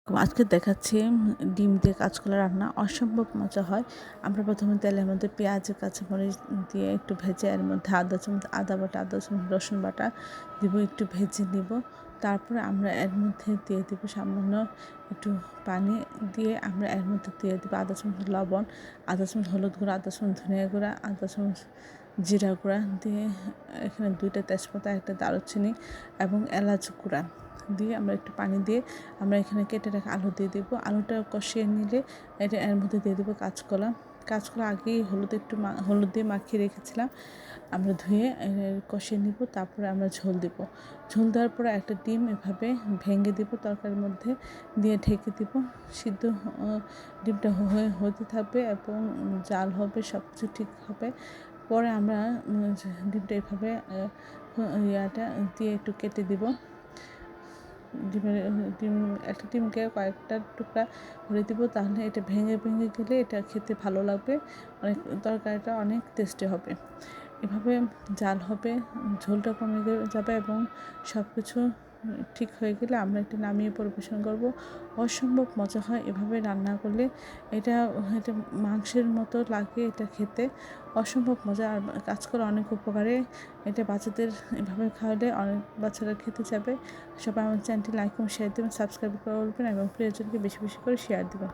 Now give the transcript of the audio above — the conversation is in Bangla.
আজকে দেখাচ্ছি ডিম দিয়ে কাঁচকলা রান্না অসম্ভব মজা হয়। আমরা প্রথমে তেলের মধ্যে পেঁয়াজ কাঁচামরিচ দিয়ে একটু ভেজে এর মধ্যে আদা চামচ আদা বাটা, আদা চামচ রসুন বাটা দিব, একটু ভেজে নিব। তারপরে আমরা এর মধ্যে দিয়ে দিব সামান্য একটু পানি দিয়ে আমরা এর মধ্যে দিয়ে দেবো আদা চামচ লবণ, আদা চামচ হলুদ গুঁড়া, আদা চামচ ধনিয়া গুঁড়া, আদা চামচ জিরা গুঁড়া দিয়ে এখানে 2টা তেজপাতা, একটা দারুচিনি এবং এলাচ গুঁড়া দিয়ে আমরা একটু পানি দিয়ে আমরা এখানে কেটে রাখা আলু দিয়ে দেবো। আলুটা কষিয়ে নিলে এটা এর মধ্যে দিয়ে দেবো কাঁচকলা। কাঁচকলা আগেই হলুদ দিয়ে মাখিয়ে রেখেছিলাম, আমরা ধুয়ে কষিয়ে নিব। তারপরে আমরা ঝোল দেব। ঝোল দেওয়ার পরে একটা ডিম এভাবে ভেঙে দিব, তরকারির মধ্যে দিয়ে ঢেকে দিব। সিদ্ধ ডিমটা হতে থাকবে এবং জাল হবে, সব কিছু ঠিক হবে। পরে আমরা ডিমটা এভাবে ইয়াটা দিয়ে একটু কেটে দিব। ডিম একটা ডিমকে কয়েকটা টুকরা করে দিব, তাহলে এটা ভেঙে ভেঙে গেলে এটা খেতে ভালো লাগবে, তরকারিটা অনেক টেস্টি হবে। এভাবে জাল হবে, ঝোলটা কমে যাবে এবং সব কিছু ঠিক হয়ে গেলে আমরা এটা নামিয়ে পরিবেশন করব। অসম্ভব মজা হয় এভাবে রান্না করলে। এটা এটা মাংসের মতো লাগে এটা খেতে, অসম্ভব মজা। আর কাঁচকলা অনেক উপকারে, এটা বাচ্চাদের এভাবে খাওয়ালে অনেক বাচ্চারা খেতে যাবে। সবাই আমার চ্যানেলটি লাইক এবং শেয়ার দেবেন, সাবস্ক্রাইব করবেন এবং প্রিয়জনকে বেশি বেশি করে শেয়ার দেবেন।